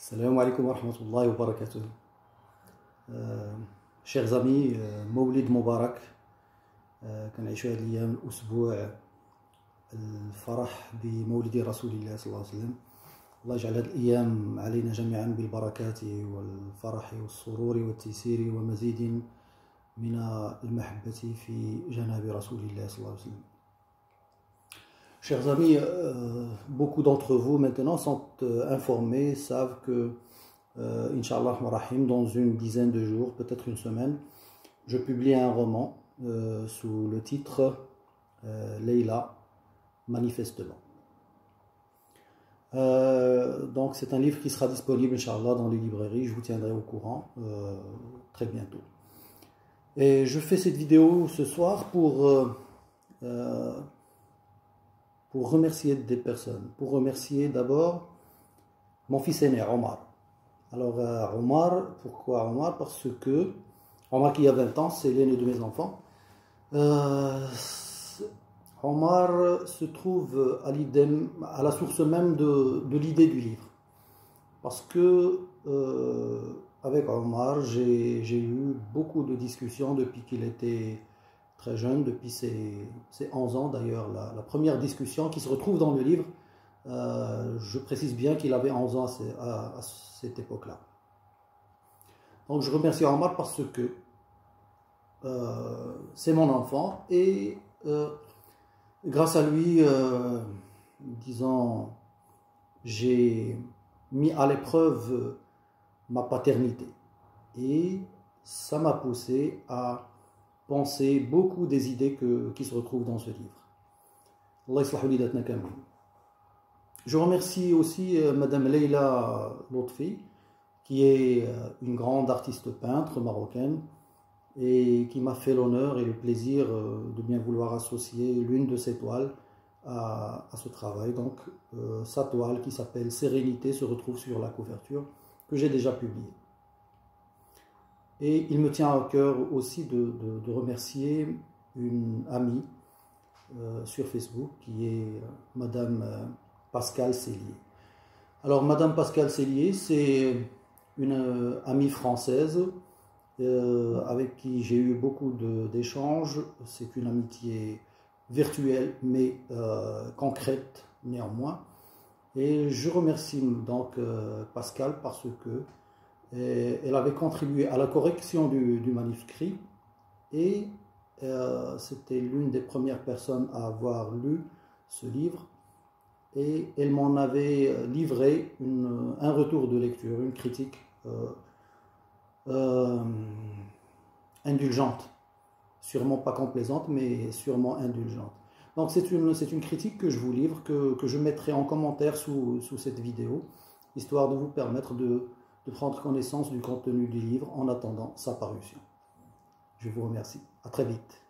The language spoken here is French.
Salam alaikum wa rahmatullahi wa barakatuh. Chers amis, Mawlid Mubarak. كنعيشوا هذه الأيام الأسبوع الفرح بمولد رسول الله صلى الله عليه وسلم. الله يجعل هذه الأيام علينا جميعا بالبركات والفرح والسرور والتيسير ومزيد من المحبة في جناب رسول الله صلى الله عليه وسلم. Chers amis, beaucoup d'entre vous maintenant sont informés, savent que, Inch'Allah Rahim, dans une dizaine de jours, peut-être une semaine, je publie un roman sous le titre Leïla, manifestement. Donc c'est un livre qui sera disponible, Inch'Allah, dans les librairies, je vous tiendrai au courant très bientôt. Et je fais cette vidéo ce soir pour remercier des personnes. Pour remercier d'abord mon fils aîné, Omar. Alors, Omar, pourquoi Omar? Parce que Omar qui a 20 ans, c'est l'aîné de mes enfants. Omar se trouve à la source même de l'idée du livre. Parce que avec Omar, j'ai eu beaucoup de discussions depuis qu'il était très jeune, depuis ses 11 ans d'ailleurs. La première discussion qui se retrouve dans le livre, je précise bien qu'il avait 11 ans à cette époque-là. Donc je remercie Omar parce que c'est mon enfant et grâce à lui, disons, j'ai mis à l'épreuve ma paternité et ça m'a poussé à penser beaucoup des idées qui se retrouvent dans ce livre. Allah yislah walidatna kamil. Je remercie aussi Madame Leïla Lotfi, qui est une grande artiste peintre marocaine et qui m'a fait l'honneur et le plaisir de bien vouloir associer l'une de ses toiles à ce travail. Donc sa toile qui s'appelle Sérénité se retrouve sur la couverture que j'ai déjà publiée. Et il me tient à cœur aussi de remercier une amie sur Facebook qui est Madame Pascale Cellier. Alors Madame Pascale Cellier, c'est une amie française avec qui j'ai eu beaucoup d'échanges. C'est une amitié virtuelle mais concrète néanmoins. Et je remercie donc Pascale parce que elle avait contribué à la correction du manuscrit et c'était l'une des premières personnes à avoir lu ce livre et elle m'en avait livré un retour de lecture, une critique indulgente, sûrement pas complaisante mais sûrement indulgente. Donc c'est une critique que je vous livre, que je mettrai en commentaire sous cette vidéo, histoire de vous permettre de prendre connaissance du contenu du livre en attendant sa parution. Je vous remercie. À très vite.